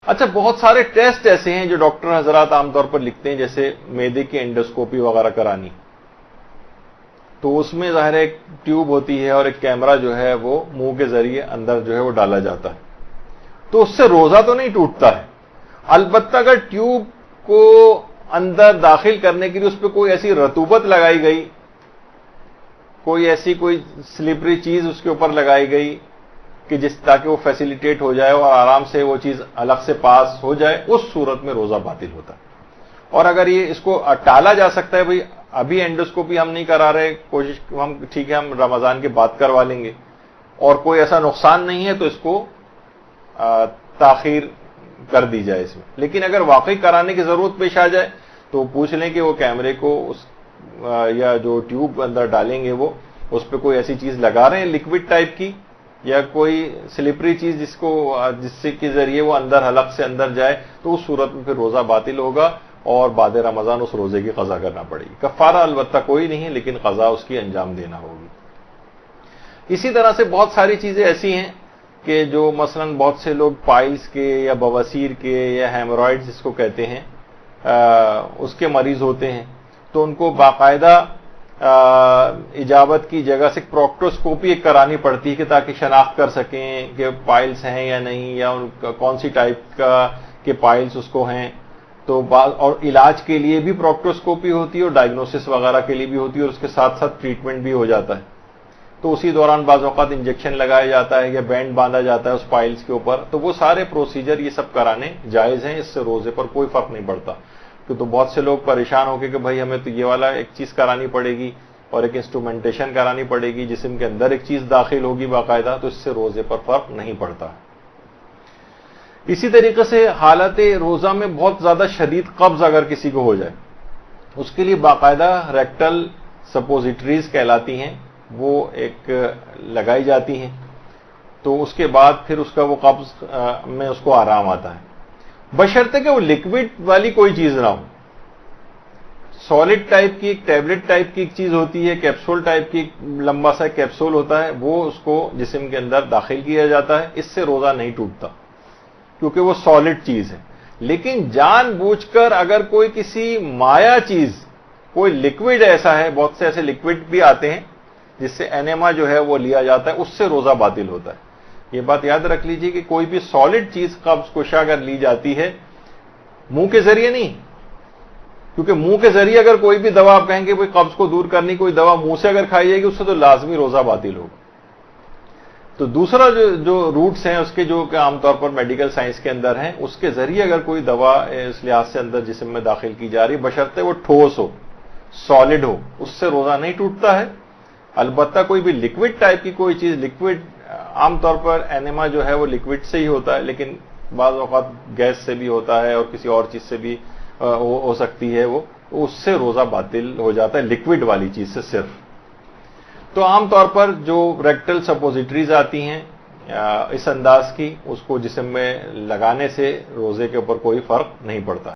اچھا، بہت سارے ٹیسٹ ایسے ہیں جو ڈاکٹر حضرات عام طور پر لکھتے ہیں، جیسے معدے کی انڈوسکوپی وغیرہ کرانی، تو اس میں ظاہر ایک ٹیوب ہوتی ہے اور ایک کیمرہ جو ہے وہ منہ کے ذریعے اندر جو ہے وہ ڈالا جاتا ہے، تو اس سے روزہ تو نہیں ٹوٹتا ہے، البتہ اگر ٹیوب کو اندر داخل کرنے کے لیے اس پہ کوئی ایسی رطوبت لگائی گئی، کوئی ایسی کوئی سلپری چیز اس کے اوپر لگائی گئی کہ تاکہ وہ فیسیلیٹیٹ ہو جائے اور آرام سے وہ چیز الگ سے پاس ہو جائے، اس صورت میں روزہ باطل ہوتا ہے۔ اور اگر یہ اس کو ٹالا جا سکتا ہے، بھئی ابھی انڈوسکوپی ہم نہیں کرا رہے، کوشش ہم ٹھیک ہے ہم رمضان کے بعد کروا لیں گے، اور کوئی ایسا نقصان نہیں ہے تو اس کو تاخیر کر دی جائے اس میں۔ لیکن اگر واقعی کرانے کی ضرورت پیش آ جائے تو پوچھ لیں کہ وہ کیمرے کو یا جو ٹیوب اندر ڈالیں گے وہ اس پہ کوئی ایسی چیز لگا رہے ہیں لکوڈ ٹائپ کی، یا کوئی سلپری چیز جس سے کے ذریعے وہ اندر حلق سے اندر جائے، تو اس صورت میں پھر روزہ باطل ہوگا اور بعد رمضان اس روزے کی قضا کرنا پڑے گی۔ کفارہ البتہ کوئی نہیں ہے، لیکن قضا اس کی انجام دینا ہوگی۔ اسی طرح سے بہت ساری چیزیں ایسی ہیں کہ جو مثلا بہت سے لوگ پائلز کے یا بواسیر کے یا ہیمورائڈز جس کو کہتے ہیں اس کے مریض ہوتے ہیں، تو ان کو باقاعدہ اجابت کی جگہ سے پروکٹوسکوپی ایک کرانی پڑتی ہے کہ تاکہ شناخت کر سکیں کہ پائلز ہیں یا نہیں، یا ان کا کون سی ٹائپ کا کہ پائلز اس کو ہیں۔ تو اور علاج کے لیے بھی پروکٹوسکوپی ہوتی ہے اور ڈائگنوسس وغیرہ کے لیے بھی ہوتی ہے، اور اس کے ساتھ ساتھ ٹریٹمنٹ بھی ہو جاتا ہے۔ تو اسی دوران بعض اوقات انجیکشن لگایا جاتا ہے یا بینڈ باندھا جاتا ہے اس پائلز کے اوپر، تو وہ سارے پروسیجر یہ سب کرانے جائز ہیں، اس سے روزے پر کوئی فرق نہیں پڑتا۔ تو بہت سے لوگ پریشان ہو کے کہ بھائی ہمیں تو یہ والا ایک چیز کرانی پڑے گی اور ایک انسٹرومنٹیشن کرانی پڑے گی، جسم کے اندر ایک چیز داخل ہوگی باقاعدہ، تو اس سے روزے پر فرق نہیں پڑتا۔ اسی طریقے سے حالت روزہ میں بہت زیادہ شدید قبض اگر کسی کو ہو جائے، اس کے لیے باقاعدہ ریکٹل سپوزیٹریز کہلاتی ہیں، وہ ایک لگائی جاتی ہیں، تو اس کے بعد پھر اس کا وہ قبض میں اس کو آرام آتا ہے، بشرطے کہ وہ لکوڈ والی کوئی چیز نہ ہو۔ سالڈ ٹائپ کی ایک ٹیبلٹ ٹائپ کی ایک چیز ہوتی ہے، کیپسول ٹائپ کی لمبا سا کیپسول ہوتا ہے، وہ اس کو جسم کے اندر داخل کیا جاتا ہے، اس سے روزہ نہیں ٹوٹتا کیونکہ وہ سالڈ چیز ہے۔ لیکن جان بوجھ کر اگر کوئی کسی مایا چیز، کوئی لکوڈ ایسا ہے، بہت سے ایسے لکوڈ بھی آتے ہیں جس سے اینیما جو ہے وہ لیا جاتا ہے، اس سے روزہ باطل ہوتا ہے۔ یہ بات یاد رکھ لیجئے کہ کوئی بھی سالڈ چیز قبض کشا اگر لی جاتی ہے، منہ کے ذریعے نہیں، کیونکہ منہ کے ذریعے اگر کوئی بھی دوا آپ کہیں گے کوئی قبض کو دور کرنی کوئی دوا منہ سے اگر کھائی جائے گی، اس سے تو لازمی روزہ باطل ہوگا۔ تو دوسرا جو روٹس ہیں اس کے جو کہ عام طور پر میڈیکل سائنس کے اندر ہیں، اس کے ذریعے اگر کوئی دوا اس لحاظ سے اندر جسم میں داخل کی جا رہی، بشرطے وہ ٹھوس ہو، سالڈ ہو، اس سے روزہ نہیں ٹوٹتا ہے۔ البتہ کوئی بھی لکوڈ ٹائپ کی کوئی چیز، لکوڈ عام طور پر اینیما جو ہے وہ لکوڈ سے ہی ہوتا ہے، لیکن بعض اوقات گیس سے بھی ہوتا ہے اور کسی اور چیز سے بھی ہو سکتی ہے، وہ اس سے روزہ باطل ہو جاتا ہے، لکوڈ والی چیز سے صرف۔ تو عام طور پر جو ریکٹل سپوزیٹریز آتی ہیں اس انداز کی، اس کو جسم میں لگانے سے روزے کے اوپر کوئی فرق نہیں پڑتا۔